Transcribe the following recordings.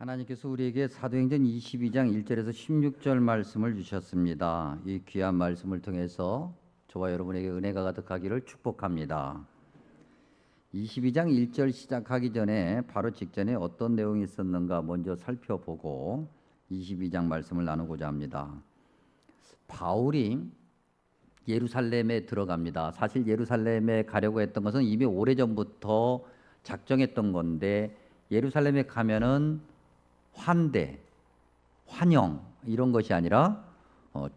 하나님께서 우리에게 사도행전 22장 1절에서 16절 말씀을 주셨습니다. 이 귀한 말씀을 통해서 저와 여러분에게 은혜가 가득하기를 축복합니다. 22장 1절 시작하기 전에 바로 직전에 어떤 내용이 있었는가 먼저 살펴보고 22장 말씀을 나누고자 합니다. 바울이 예루살렘에 들어갑니다. 사실 예루살렘에 가려고 했던 것은 이미 오래전부터 작정했던 건데 예루살렘에 가면은 환대, 환영 이런 것이 아니라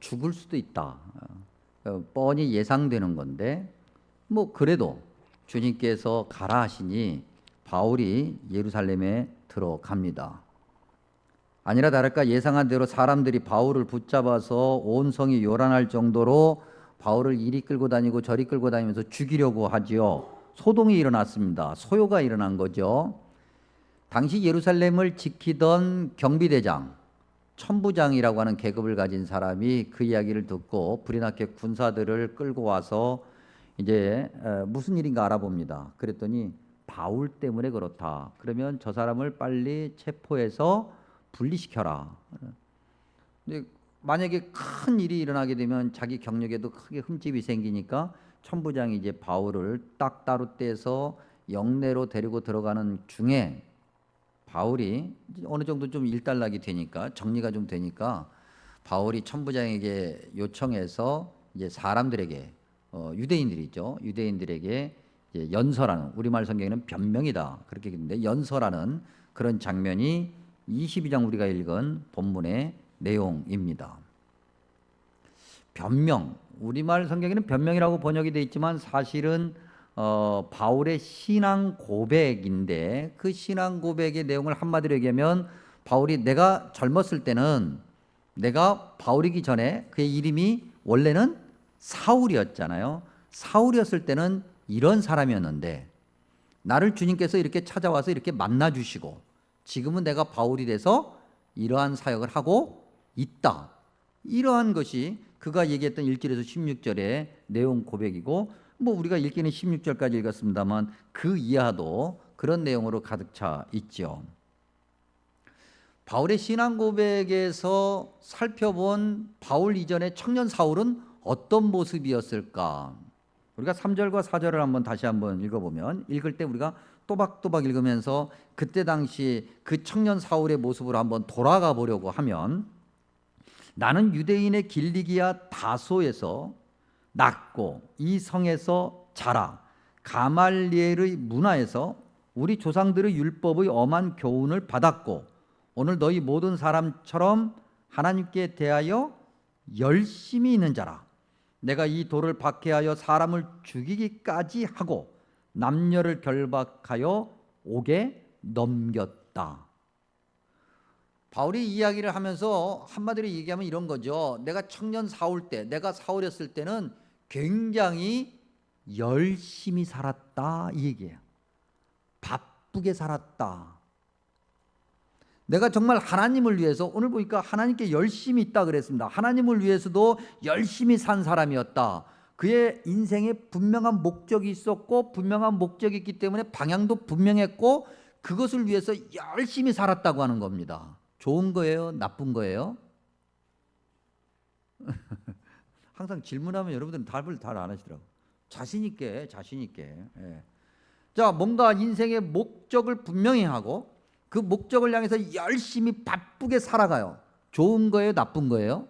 죽을 수도 있다. 뻔히 예상되는 건데 뭐 그래도 주님께서 가라 하시니 바울이 예루살렘에 들어갑니다. 아니라 다를까 예상한 대로 사람들이 바울을 붙잡아서 온 성이 요란할 정도로 바울을 이리 끌고 다니고 저리 끌고 다니면서 죽이려고 하지요. 소동이 일어났습니다. 소요가 일어난 거죠. 당시 예루살렘을 지키던 경비대장, 천부장이라고 하는 계급을 가진 사람이 그 이야기를 듣고 불이 났게 군사들을 끌고 와서 이제 무슨 일인가 알아봅니다. 그랬더니 바울 때문에 그렇다. 그러면 저 사람을 빨리 체포해서 분리시켜라. 근데 만약에 큰 일이 일어나게 되면 자기 경력에도 크게 흠집이 생기니까 천부장이 이제 바울을 딱 따로 떼서 영내로 데리고 들어가는 중에 바울이 어느 정도 좀 일단락이 되니까 정리가 좀 되니까 바울이 천부장에게 요청해서 이제 사람들에게 유대인들이죠. 유대인들에게 이제 연설하는, 우리말 성경에는 변명이다 그렇게 했는데 연설하는 그런 장면이 22장 우리가 읽은 본문의 내용입니다. 변명, 우리말 성경에는 변명이라고 번역이 되어 있지만 사실은 바울의 신앙 고백인데 그 신앙 고백의 내용을 한마디로 얘기하면 바울이 내가 젊었을 때는 내가 바울이기 전에 그의 이름이 원래는 사울이었잖아요. 사울이었을 때는 이런 사람이었는데 나를 주님께서 이렇게 찾아와서 이렇게 만나 주시고 지금은 내가 바울이 돼서 이러한 사역을 하고 있다. 이러한 것이 그가 얘기했던 1절에서 16절의 내용 고백이고 뭐 우리가 읽기는 16절까지 읽었습니다만 그 이하도 그런 내용으로 가득 차 있죠. 바울의 신앙 고백에서 살펴본 바울 이전의 청년 사울은 어떤 모습이었을까? 우리가 3절과 4절을 한번 다시 한번 읽어보면 읽을 때 우리가 또박또박 읽으면서 그때 당시 그 청년 사울의 모습으로 한번 돌아가 보려고 하면 나는 유대인의 길리기아 다소에서 낳고 이 성에서 자라 가말리엘의 문화에서 우리 조상들의 율법의 엄한 교훈을 받았고 오늘 너희 모든 사람처럼 하나님께 대하여 열심히 있는 자라. 내가 이 돌을 박해하여 사람을 죽이기까지 하고 남녀를 결박하여 옥에 넘겼다. 바울이 이야기를 하면서 한마디로 얘기하면 이런 거죠. 내가 청년 사울 때, 내가 사울이었을 때는 굉장히 열심히 살았다 이 얘기예요. 바쁘게 살았다. 내가 정말 하나님을 위해서 오늘 보니까 하나님께 열심히 있다 그랬습니다. 하나님을 위해서도 열심히 산 사람이었다. 그의 인생에 분명한 목적이 있었고 분명한 목적이 있기 때문에 방향도 분명했고 그것을 위해서 열심히 살았다고 하는 겁니다. 좋은 거예요? 나쁜 거예요? 항상 질문하면 여러분들은 답을 잘 안 하시더라고요. 자신 있게. 예. 자, 뭔가 인생의 목적을 분명히 하고 그 목적을 향해서 열심히 바쁘게 살아가요. 좋은 거예요? 나쁜 거예요?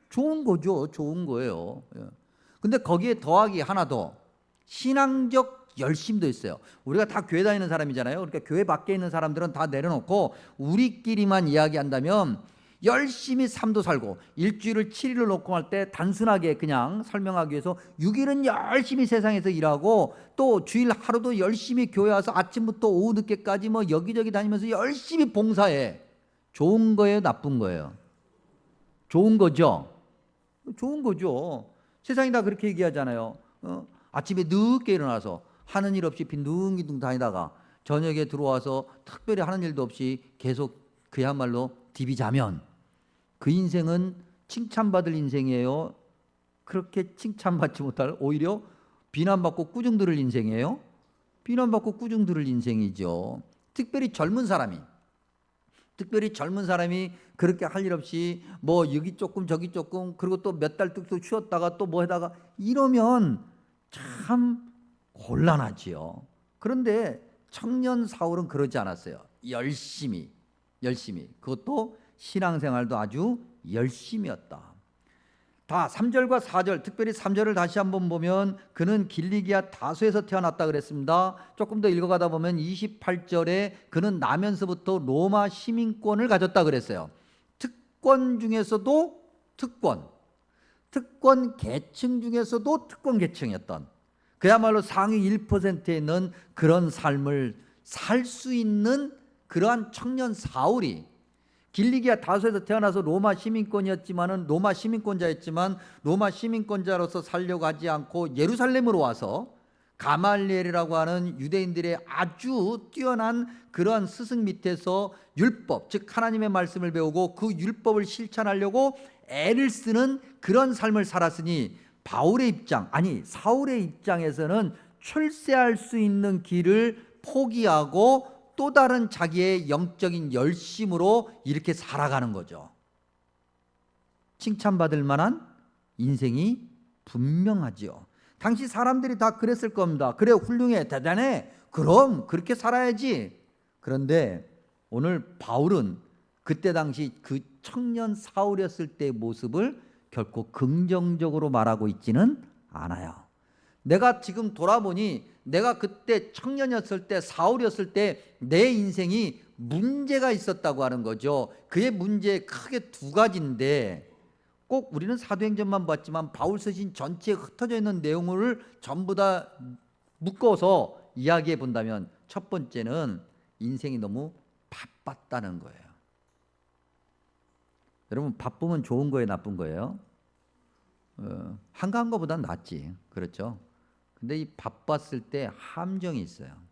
좋은 거죠. 좋은 거예요. 근데 거기에 더하기 하나 더 신앙적 열심도 있어요. 우리가 다 교회 다니는 사람이잖아요. 그러니까 교회 밖에 있는 사람들은 다 내려놓고 우리끼리만 이야기한다면 열심히 삶도 살고 일주일을 7일을 놓고 할 때 단순하게 그냥 설명하기 위해서 6일은 열심히 세상에서 일하고 또 주일 하루도 열심히 교회 와서 아침부터 오후 늦게까지 뭐 여기저기 다니면서 열심히 봉사해. 좋은 거예요? 나쁜 거예요? 좋은 거죠. 좋은 거죠. 세상이 다 그렇게 얘기하잖아요. 아침에 늦게 일어나서 하는 일 없이 빈둥빈둥 다니다가 저녁에 들어와서 특별히 하는 일도 없이 계속 그야말로 디비 자면 그 인생은 칭찬받을 인생이에요? 그렇게 칭찬받지 못할 오히려 비난받고 꾸중 들을 인생이에요? 비난받고 꾸중 들을 인생이죠. 특별히 젊은 사람이 특별히 젊은 사람이 그렇게 할 일 없이 뭐 여기 조금 저기 조금 그리고 또 몇 달 뚝뚝 쉬었다가 또 뭐 하다가 이러면 참 곤란하지요. 그런데 청년 사울은 그러지 않았어요. 열심히 그것도 신앙생활도 아주 열심이었다. 다 3절과 4절, 특별히 3절을 다시 한번 보면 그는 길리기아 다소에서 태어났다 그랬습니다. 조금 더 읽어가다 보면 28절에 그는 나면서부터 로마 시민권을 가졌다 그랬어요. 특권 중에서도 특권 계층 중에서도 특권 계층이었던, 그야말로 상위 1%에 있는 그런 삶을 살 수 있는 그러한 청년 사울이 길리기아 다소에서 태어나서 로마 시민권이었지만은 로마 시민권자로서 살려고 하지 않고 예루살렘으로 와서 가말리엘이라고 하는 유대인들의 아주 뛰어난 그러한 스승 밑에서 율법, 즉 하나님의 말씀을 배우고 그 율법을 실천하려고 애를 쓰는 그런 삶을 살았으니 사울의 입장에서는 출세할 수 있는 길을 포기하고 또 다른 자기의 영적인 열심으로 이렇게 살아가는 거죠. 칭찬받을 만한 인생이 분명하지요. 당시 사람들이 다 그랬을 겁니다. 그래, 훌륭해, 대단해, 그럼 그렇게 살아야지. 그런데 오늘 바울은 그때 당시 그 청년 사울이었을 때의 모습을 결코 긍정적으로 말하고 있지는 않아요. 내가 지금 돌아보니 내가 그때 청년이었을 때, 사울이었을 때 내 인생이 문제가 있었다고 하는 거죠. 그의 문제 크게 두 가지인데, 꼭 우리는 사도행전만 봤지만 바울 서신 전체에 흩어져 있는 내용을 전부 다 묶어서 이야기해 본다면, 첫 번째는 인생이 너무 바빴다는 거예요. 여러분, 바쁘면 좋은 거예요, 나쁜 거예요? 한가한 것보단 낫지, 그렇죠? 근데 이 바빴을 때 함정이 있어요.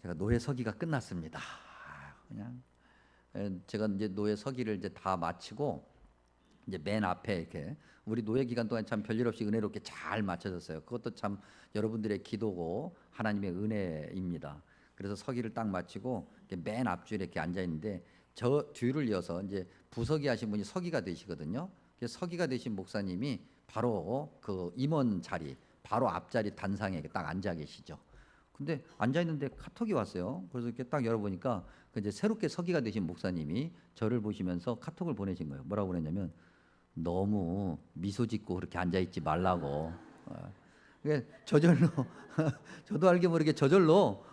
제가 노예 서기가 끝났습니다. 그냥 제가 이제 노예 서기를 이제 다 마치고 이제 맨 앞에 이렇게 우리 노예 기간 동안 참 별일 없이 은혜롭게 잘 마쳐졌어요. 그것도 참 여러분들의 기도고 하나님의 은혜입니다. 그래서 서기를 딱 마치고 맨 앞줄에 이렇게 앉아 있는데 저 뒤를 이어서 이제 부서기 하신 분이 서기가 되시거든요. 그래서 서기가 되신 목사님이 바로 그 임원 자리 바로 앞자리 단상에 딱 앉아 계시죠. 근데 앉아 있는데 카톡이 왔어요. 그래서 이렇게 딱 열어보니까 그 이제 새롭게 서기가 되신 목사님이 저를 보시면서 카톡을 보내신 거예요. 뭐라고 그랬냐면 너무 미소 짓고 그렇게 앉아 있지 말라고. 저절로 저도 알게 모르게 저절로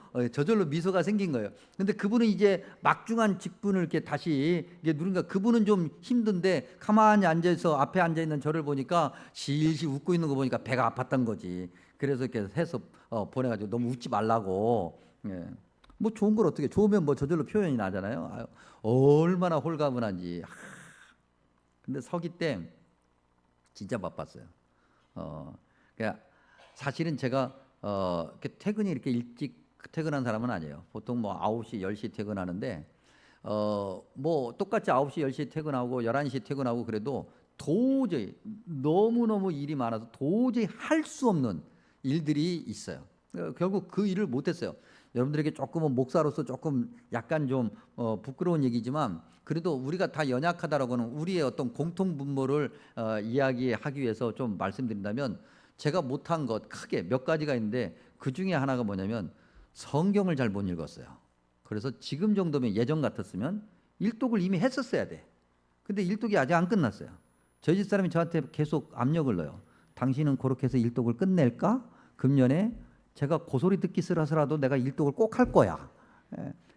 미소가 생긴 거예요. 근데 그분은 이제 막중한 직분을 이렇게 다시 이게 누군가 그분은 좀 힘든데 가만히 앉아서 앞에 앉아 있는 저를 보니까 실실 웃고 있는 거 보니까 배가 아팠던 거지. 그래서 이렇게 해서 보내가지고 너무 웃지 말라고. 예. 뭐 좋은 걸 어떻게 좋으면 뭐 저절로 표현이 나잖아요. 아유, 얼마나 홀가분한지. 근데 서기 때 진짜 바빴어요. 그러니까 사실은 제가 이렇게 퇴근이 이렇게 일찍 퇴근한 사람은 아니에요. 보통 뭐 9시, 10시 퇴근하는데 뭐 똑같이 9시, 10시 퇴근하고 11시 퇴근하고 그래도 도저히 너무너무 일이 많아서 도저히 할 수 없는 일들이 있어요. 결국 그 일을 못했어요. 여러분들에게 조금은 목사로서 조금 약간 좀 부끄러운 얘기지만 그래도 우리가 다 연약하다라고는 우리의 어떤 공통 분모를 이야기하기 위해서 좀 말씀드린다면 제가 못한 것 크게 몇 가지가 있는데 그 중에 하나가 뭐냐면 성경을 잘 못 읽었어요. 그래서 지금 정도면 예전 같았으면 일독을 이미 했었어야 돼. 근데 일독이 아직 안 끝났어요. 저희 집 사람이 저한테 계속 압력을 넣어요. 당신은 그렇게 해서 일독을 끝낼까? 금년에 제가 고소리 듣기 싫어서라도 내가 일독을 꼭 할 거야.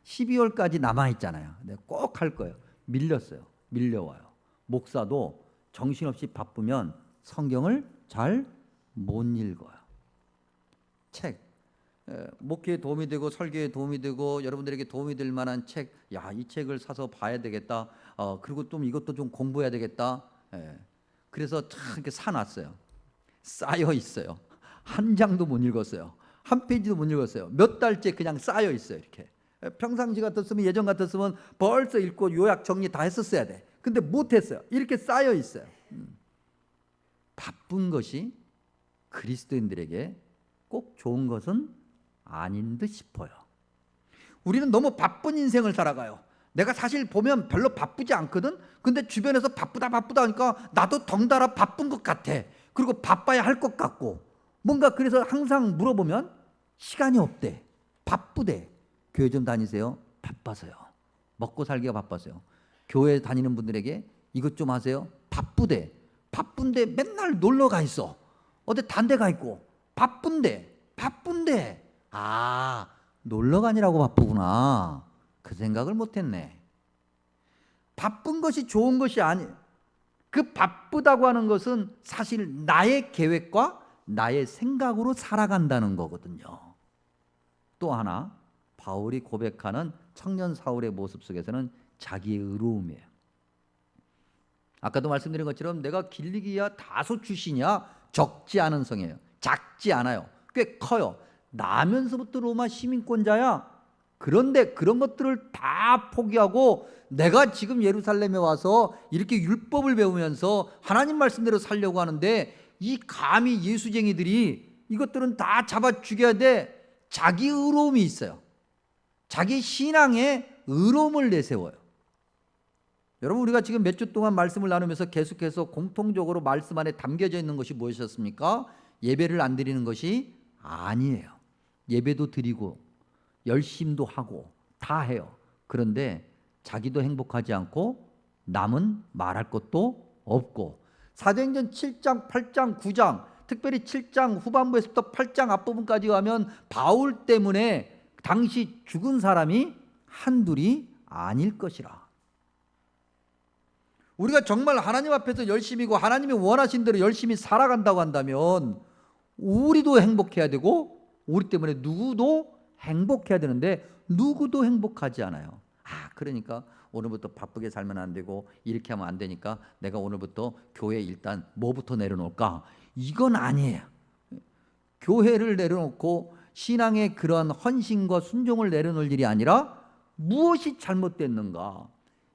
12월까지 남아있잖아요. 내가 꼭 할 거예요. 밀렸어요. 밀려와요. 목사도 정신없이 바쁘면 성경을 잘 못 읽어요. 책, 목회에 도움이 되고 설교에 도움이 되고 여러분들에게 도움이 될 만한 책, 야, 이 책을 사서 봐야 되겠다. 그리고 좀 이것도 좀 공부해야 되겠다. 그래서 참 이렇게 사놨어요. 쌓여 있어요. 한 장도 못 읽었어요. 한 페이지도 못 읽었어요. 몇 달째 그냥 쌓여 있어요. 이렇게 평상시 같았으면 예전 같았으면 벌써 읽고 요약 정리 다 했었어야 돼. 근데 못했어요. 이렇게 쌓여 있어요. 바쁜 것이 그리스도인들에게 꼭 좋은 것은 아닌 듯 싶어요. 우리는 너무 바쁜 인생을 살아가요. 내가 사실 보면 별로 바쁘지 않거든. 근데 주변에서 바쁘다 하니까 나도 덩달아 바쁜 것 같아. 그리고 바빠야 할 것 같고, 뭔가 그래서 항상 물어보면 시간이 없대, 바쁘대. 교회 좀 다니세요? 바빠서요. 먹고 살기가 바빠서요. 교회 다니는 분들에게 이것 좀 하세요? 바쁘대. 바쁜데 맨날 놀러 가 있어. 어디 단 데 가 있고. 바쁜데. 아, 놀러 가니라고 바쁘구나. 그 생각을 못했네. 바쁜 것이 좋은 것이 아니, 그 바쁘다고 하는 것은 사실 나의 계획과 나의 생각으로 살아간다는 거거든요. 또 하나, 바울이 고백하는 청년 사울의 모습 속에서는 자기의 의로움이에요. 아까도 말씀드린 것처럼 내가 길리기아 다소 출신이야 적지 않은 성이에요. 작지 않아요. 꽤 커요. 나면서부터 로마 시민권자야. 그런데 그런 것들을 다 포기하고 내가 지금 예루살렘에 와서 이렇게 율법을 배우면서 하나님 말씀대로 살려고 하는데, 이 감히 예수쟁이들이 이것들은 다 잡아 죽여야 돼. 자기 의로움이 있어요. 자기 신앙에 의로움을 내세워요. 여러분, 우리가 지금 몇 주 동안 말씀을 나누면서 계속해서 공통적으로 말씀 안에 담겨져 있는 것이 무엇이었습니까? 예배를 안 드리는 것이 아니에요. 예배도 드리고 열심도 하고 다 해요. 그런데 자기도 행복하지 않고 남은 말할 것도 없고, 사도행전 7장, 8장, 9장, 특별히 7장 후반부에서부터 8장 앞부분까지 가면 바울 때문에 당시 죽은 사람이 한둘이 아닐 것이라. 우리가 정말 하나님 앞에서 열심히고 하나님이 원하신 대로 열심히 살아간다고 한다면 우리도 행복해야 되고 우리 때문에 누구도 행복해야 되는데 누구도 행복하지 않아요. 그러니까 오늘부터 바쁘게 살면 안 되고 이렇게 하면 안 되니까 내가 오늘부터 교회 일단 뭐부터 내려놓을까? 이건 아니에요. 교회를 내려놓고 신앙의 그러한 헌신과 순종을 내려놓을 일이 아니라 무엇이 잘못됐는가?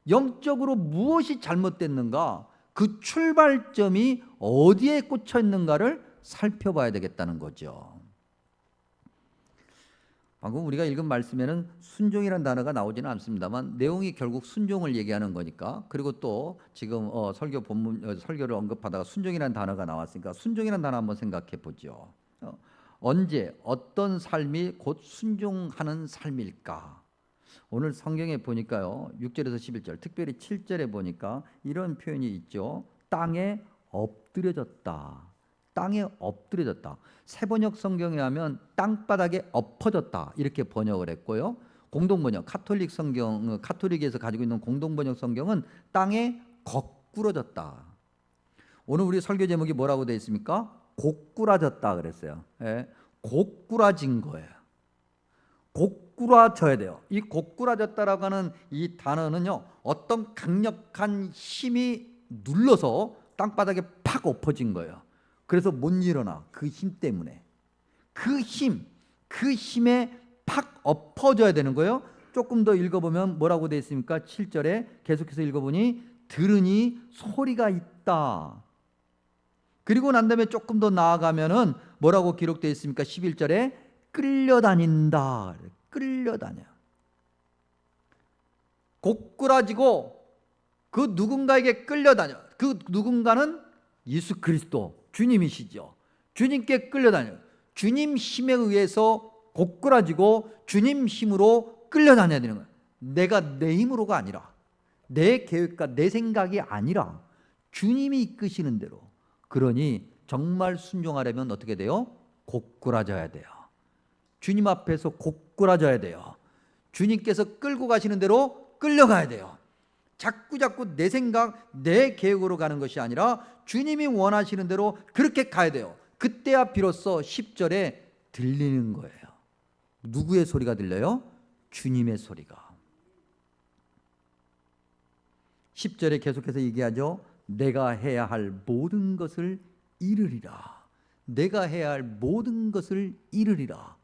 영적으로 무엇이 잘못됐는가? 그 출발점이 어디에 꽂혀 있는가를 살펴봐야 되겠다는 거죠. 방금 우리가 읽은 말씀에는 순종이라는 단어가 나오지는 않습니다만 내용이 결국 순종을 얘기하는 거니까, 그리고 또 지금 설교 본문 설교를 언급하다가 순종이라는 단어가 나왔으니까 순종이라는 단어 한번 생각해 보죠. 언제 어떤 삶이 곧 순종하는 삶일까? 오늘 성경에 보니까요, 6절에서 11절, 특별히 7절에 보니까 이런 표현이 있죠. 땅에 엎드려졌다. 땅에 엎드려졌다. 새번역 성경에 하면 땅바닥에 엎어졌다 이렇게 번역을 했고요. 공동번역 카톨릭 성경, 카톨릭에서 가지고 있는 공동번역 성경은 땅에 거꾸러졌다. 오늘 우리 설교 제목이 뭐라고 되어 있습니까? 고꾸라졌다 그랬어요. 예, 고꾸라진 거예요. 고꾸라져야 돼요. 이 고꾸라졌다라고 하는 이 단어는요, 어떤 강력한 힘이 눌러서 땅바닥에 팍 엎어진 거예요. 그래서 못 일어나. 그 힘 때문에. 그 힘에 팍 엎어져야 되는 거예요. 조금 더 읽어보면 뭐라고 되어 있습니까? 7절에 계속해서 읽어보니 들으니 소리가 있다. 그리고 난 다음에 조금 더 나아가면은 뭐라고 기록되어 있습니까? 11절에 끌려다닌다. 끌려다녀. 고꾸라지고 그 누군가에게 끌려다녀. 그 누군가는 예수 그리스도 주님이시죠. 주님께 끌려다녀. 주님 힘에 의해서 고꾸라지고 주님 힘으로 끌려다녀야 되는 거예요. 내가 내 힘으로가 아니라, 내 계획과 내 생각이 아니라 주님이 이끄시는 대로. 그러니 정말 순종하려면 어떻게 돼요? 고꾸라져야 돼요. 주님 앞에서 고꾸라져야 돼요. 주님께서 끌고 가시는 대로 끌려가야 돼요. 자꾸 내 생각, 내 계획으로 가는 것이 아니라 주님이 원하시는 대로 그렇게 가야 돼요. 그때야 비로소 10절에 들리는 거예요. 누구의 소리가 들려요? 주님의 소리가. 10절에 계속해서 얘기하죠. 내가 해야 할 모든 것을 이루리라. 내가 해야 할 모든 것을 이루리라.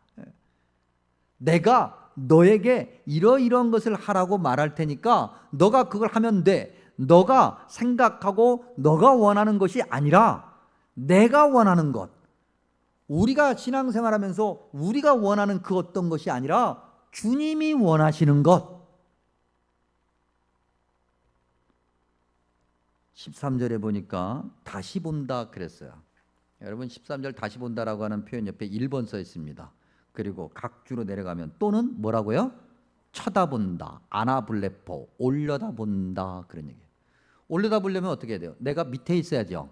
내가 너에게 이러이러한 것을 하라고 말할 테니까 너가 그걸 하면 돼. 너가 생각하고 너가 원하는 것이 아니라 내가 원하는 것. 우리가 신앙생활하면서 우리가 원하는 그 어떤 것이 아니라 주님이 원하시는 것. 13절에 보니까 다시 본다 그랬어요. 여러분 13절 다시 본다라고 하는 표현 옆에 1번 써 있습니다. 그리고 각주로 내려가면 또는 뭐라고요? 쳐다본다, 아나블레포, 올려다본다 그런 얘기예요. 올려다보려면 어떻게 해야 돼요? 내가 밑에 있어야죠.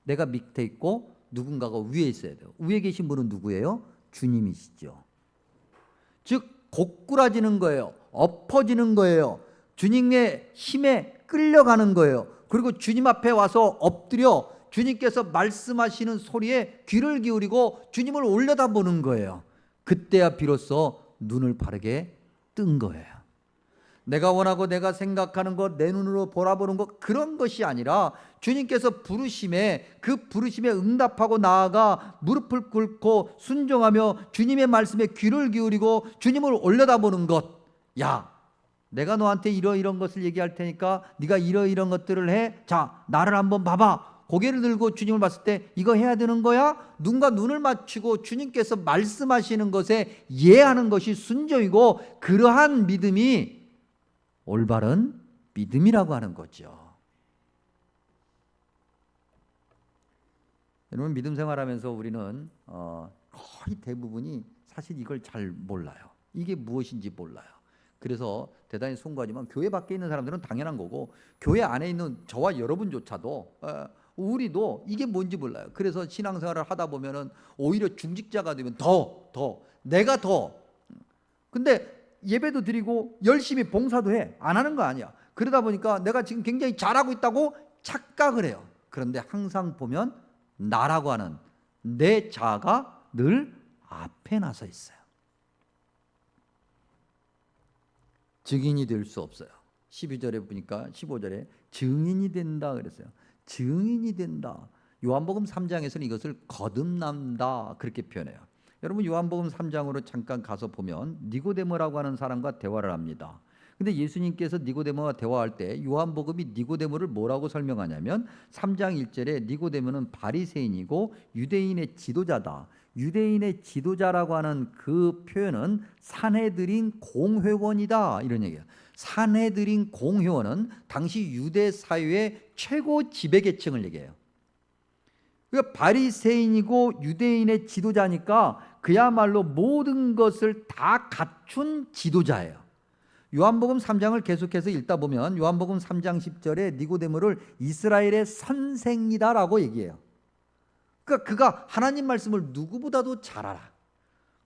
내가 밑에 있고 누군가가 위에 있어야 돼요. 위에 계신 분은 누구예요? 주님이시죠. 즉 고꾸라지는 거예요. 엎어지는 거예요. 주님의 힘에 끌려가는 거예요. 그리고 주님 앞에 와서 엎드려 주님께서 말씀하시는 소리에 귀를 기울이고 주님을 올려다보는 거예요. 그때야 비로소 눈을 바르게 뜬 거예요. 내가 원하고 내가 생각하는 것, 내 눈으로 바라보는 것, 그런 것이 아니라 주님께서 부르심에 그 부르심에 응답하고 나아가 무릎을 꿇고 순종하며 주님의 말씀에 귀를 기울이고 주님을 올려다보는 것. 야, 내가 너한테 이런 것을 얘기할 테니까 네가 이런 것들을 해. 자, 나를 한번 봐봐. 고개를 들고 주님을 봤을 때 이거 해야 되는 거야? 눈과 눈을 맞추고 주님께서 말씀하시는 것에 예하는 것이 순종이고, 그러한 믿음이 올바른 믿음이라고 하는 거죠. 여러분, 믿음 생활하면서 우리는 거의 대부분이 사실 이걸 잘 몰라요. 이게 무엇인지 몰라요. 그래서 대단히 송구하지만 교회 밖에 있는 사람들은 당연한 거고, 교회 안에 있는 저와 여러분조차도 우리도 이게 뭔지 몰라요. 그래서 신앙생활을 하다 보면은 오히려 중직자가 되면 내가 근데 예배도 드리고 열심히 봉사도 해. 안 하는 거 아니야. 그러다 보니까 내가 지금 굉장히 잘하고 있다고 착각을 해요. 그런데 항상 보면 나라고 하는 내 자아가 늘 앞에 나서 있어요. 증인이 될 수 없어요. 12절에 보니까 15절에 증인이 된다 그랬어요. 증인이 된다. 요한복음 3장에서는 이것을 거듭난다 그렇게 표현해요. 여러분, 요한복음 3장으로 잠깐 가서 보면 니고데모라고 하는 사람과 대화를 합니다. 근데 예수님께서 니고데모와 대화할 때 요한복음이 니고데모를 뭐라고 설명하냐면 3장 1절에 니고데모는 바리새인이고 유대인의 지도자다. 유대인의 지도자라고 하는 그 표현은 산헤드린 공회원이다 이런 얘기예요. 산헤드린 공회원은 당시 유대 사회의 최고 지배계층을 얘기해요. 그러니까 바리새인이고 유대인의 지도자니까 그야말로 모든 것을 다 갖춘 지도자예요. 요한복음 3장을 계속해서 읽다 보면 요한복음 3장 10절에 니고데모를 이스라엘의 선생이다라고 얘기해요. 그러니까 그가 하나님 말씀을 누구보다도 잘 알아.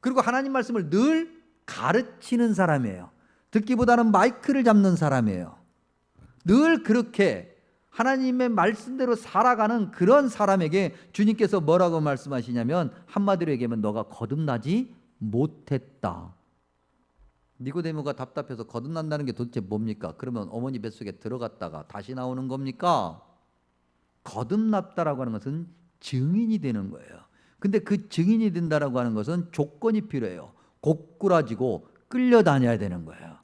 그리고 하나님 말씀을 늘 가르치는 사람이에요. 듣기보다는 마이크를 잡는 사람이에요. 늘 그렇게 하나님의 말씀대로 살아가는 그런 사람에게 주님께서 뭐라고 말씀하시냐면 한마디로 얘기하면 너가 거듭나지 못했다. 니고데모가 답답해서 거듭난다는 게 도대체 뭡니까? 그러면 어머니 뱃속에 들어갔다가 다시 나오는 겁니까? 거듭났다라고 하는 것은 증인이 되는 거예요. 근데 그 증인이 된다라고 하는 것은 조건이 필요해요. 고꾸라지고 끌려다녀야 되는 거예요.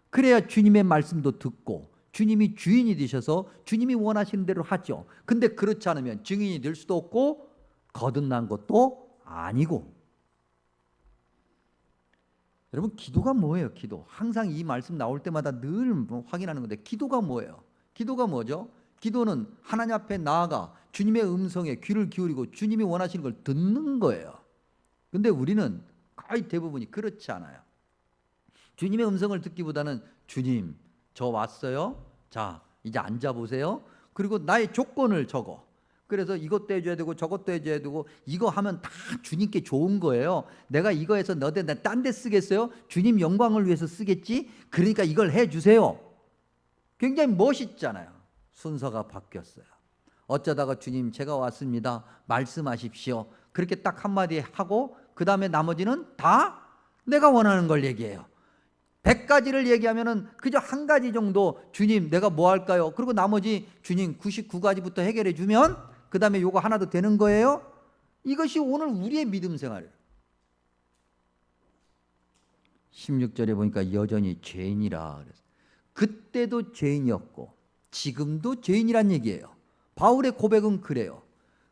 그래야 주님의 말씀도 듣고 주님이 주인이 되셔서 주님이 원하시는 대로 하죠. 근데 그렇지 않으면 증인이 될 수도 없고 거듭난 것도 아니고. 여러분, 기도가 뭐예요? 기도. 항상 이 말씀 나올 때마다 늘 확인하는 건데 기도가 뭐예요? 기도가 뭐죠? 기도는 하나님 앞에 나아가 주님의 음성에 귀를 기울이고 주님이 원하시는 걸 듣는 거예요. 근데 우리는 거의 대부분이 그렇지 않아요. 주님의 음성을 듣기보다는 주님, 저 왔어요. 자, 이제 앉아보세요. 그리고 나의 조건을 적어. 그래서 이것도 해줘야 되고 저것도 해줘야 되고 이거 하면 다 주님께 좋은 거예요. 내가 이거 해서 너한테 딴 데 쓰겠어요? 주님 영광을 위해서 쓰겠지? 그러니까 이걸 해주세요. 굉장히 멋있잖아요. 순서가 바뀌었어요. 어쩌다가 주님 제가 왔습니다. 말씀하십시오. 그렇게 딱 한마디 하고 그 다음에 나머지는 다 내가 원하는 걸 얘기해요. 100가지를 얘기하면은 그저 한 가지 정도 주님 내가 뭐 할까요? 그리고 나머지 주님 99가지부터 해결해 주면 그 다음에 요거 하나도 되는 거예요. 이것이 오늘 우리의 믿음 생활이에요. 16절에 보니까 여전히 죄인이라 그랬어요. 그때도 죄인이었고 지금도 죄인이란 얘기예요. 바울의 고백은 그래요.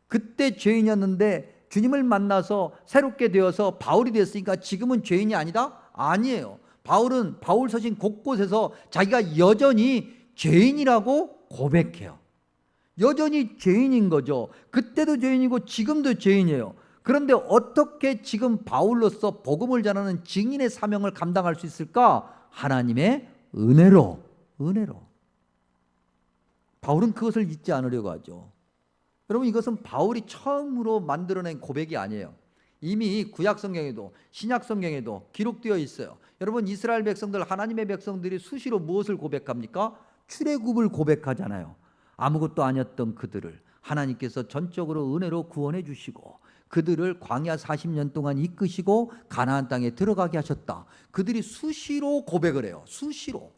그때 죄인이었는데 주님을 만나서 새롭게 되어서 바울이 됐으니까 지금은 죄인이 아니다? 아니에요. 바울은 바울 서신 곳곳에서 자기가 여전히 죄인이라고 고백해요. 여전히 죄인인 거죠. 그때도 죄인이고 지금도 죄인이에요. 그런데 어떻게 지금 바울로서 복음을 전하는 증인의 사명을 감당할 수 있을까? 하나님의 은혜로. 바울은 그것을 잊지 않으려고 하죠. 여러분, 이것은 바울이 처음으로 만들어낸 고백이 아니에요. 이미 구약 성경에도 신약 성경에도 기록되어 있어요. 여러분, 이스라엘 백성들, 하나님의 백성들이 수시로 무엇을 고백합니까? 출애굽을 고백하잖아요. 아무것도 아니었던 그들을 하나님께서 전적으로 은혜로 구원해 주시고 그들을 광야 40년 동안 이끄시고 가나안 땅에 들어가게 하셨다. 그들이 수시로 고백을 해요. 수시로.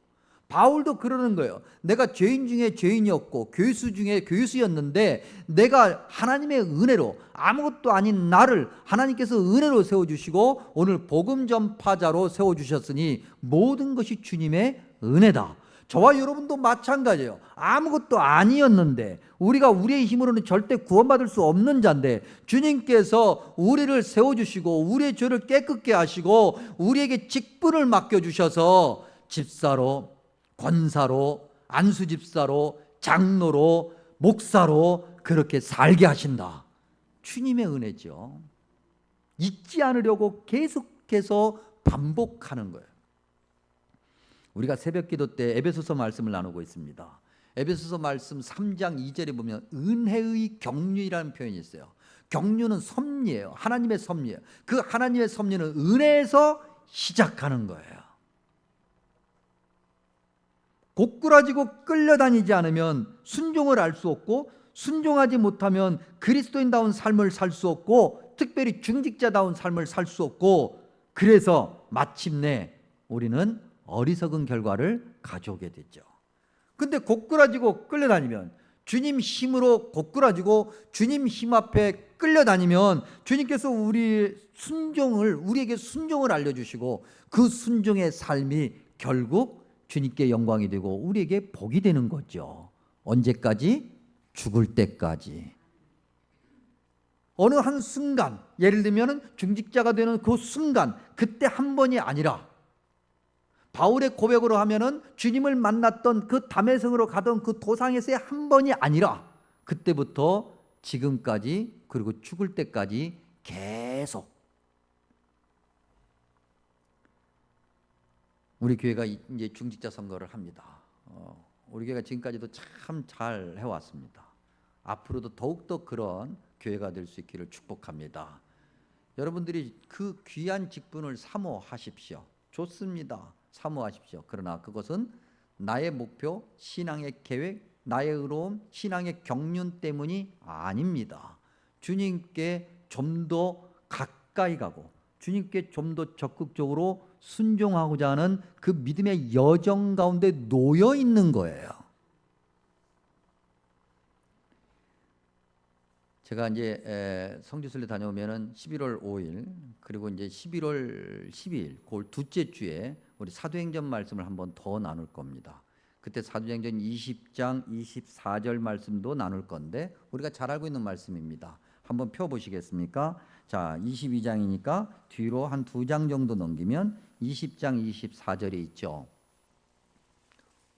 바울도 그러는 거예요. 내가 죄인 중에 죄인이었고 교수 중에 교수였는데 내가 하나님의 은혜로, 아무것도 아닌 나를 하나님께서 은혜로 세워주시고 오늘 복음 전파자로 세워주셨으니 모든 것이 주님의 은혜다. 저와 여러분도 마찬가지예요. 아무것도 아니었는데, 우리가 우리의 힘으로는 절대 구원받을 수 없는 자인데 주님께서 우리를 세워주시고 우리의 죄를 깨끗게 하시고 우리에게 직분을 맡겨주셔서 집사로, 권사로, 안수집사로, 장로로, 목사로 그렇게 살게 하신다. 주님의 은혜죠. 잊지 않으려고 계속해서 반복하는 거예요. 우리가 새벽기도 때 에베소서 말씀을 나누고 있습니다. 에베소서 말씀 3장 2절에 보면 은혜의 경륜이라는 표현이 있어요. 경륜은 섭리예요. 하나님의 섭리예요. 그 하나님의 섭리는 은혜에서 시작하는 거예요. 고꾸라지고 끌려다니지 않으면 순종을 알 수 없고, 순종하지 못하면 그리스도인다운 삶을 살 수 없고, 특별히 중직자다운 삶을 살 수 없고, 그래서 마침내 우리는 어리석은 결과를 가져오게 됐죠. 근데 고꾸라지고 끌려다니면, 주님 힘으로 고꾸라지고 주님 힘 앞에 끌려다니면 주님께서 우리에게 순종을 알려주시고 그 순종의 삶이 결국 주님께 영광이 되고 우리에게 복이 되는 거죠. 언제까지? 죽을 때까지. 어느 한 순간, 예를 들면 중직자가 되는 그 순간, 그때 한 번이 아니라 바울의 고백으로 하면은 주님을 만났던 그 다메섹으로 가던 그 도상에서의 한 번이 아니라 그때부터 지금까지, 그리고 죽을 때까지 계속. 우리 교회가 이제 중직자 선거를 합니다. 우리 교회가 지금까지도 참 잘 해왔습니다. 앞으로도 더욱더 그런 교회가 될 수 있기를 축복합니다. 여러분들이 그 귀한 직분을 사모하십시오. 좋습니다. 사모하십시오. 그러나 그것은 나의 목표, 신앙의 계획, 나의 의로움, 신앙의 경륜 때문이 아닙니다. 주님께 좀 더 가까이 가고 주님께 좀 더 적극적으로 순종하고자 하는 그 믿음의 여정 가운데 놓여 있는 거예요. 제가 이제 성지순례 다녀오면은 11월 5일 그리고 이제 11월 12일 그 둘째 주에 우리 사도행전 말씀을 한번 더 나눌 겁니다. 그때 사도행전 20장 24절 말씀도 나눌 건데 우리가 잘 알고 있는 말씀입니다. 한번 펴 보시겠습니까? 자, 22장이니까 뒤로 한 2장 정도 넘기면 20장 24절이 있죠.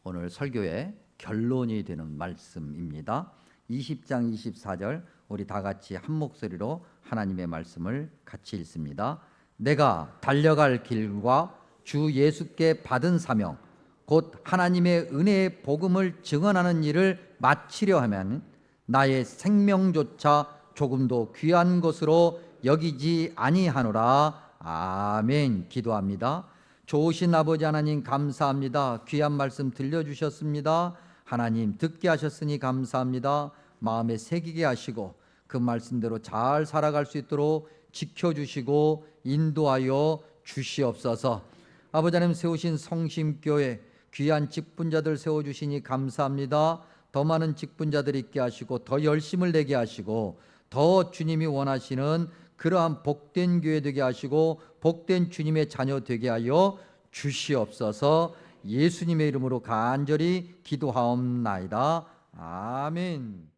오늘 설교의 결론이 되는 말씀입니다. 20장 24절 우리 다 같이 한 목소리로 하나님의 말씀을 같이 읽습니다. 내가 달려갈 길과 주 예수께 받은 사명 곧 하나님의 은혜의 복음을 증언하는 일을 마치려 하면 나의 생명조차 조금도 귀한 것으로 여기지 아니하노라. 아멘. 기도합니다. 좋으신 아버지 하나님 감사합니다. 귀한 말씀 들려주셨습니다. 하나님 듣게 하셨으니 감사합니다. 마음에 새기게 하시고 그 말씀대로 잘 살아갈 수 있도록 지켜주시고 인도하여 주시옵소서. 아버지 하나님 세우신 성심교회 귀한 직분자들 세워주시니 감사합니다. 더 많은 직분자들 있게 하시고 더 열심을 내게 하시고 더 주님이 원하시는 그러한 복된 교회 되게 하시고 복된 주님의 자녀 되게 하여 주시옵소서. 예수님의 이름으로 간절히 기도하옵나이다. 아멘.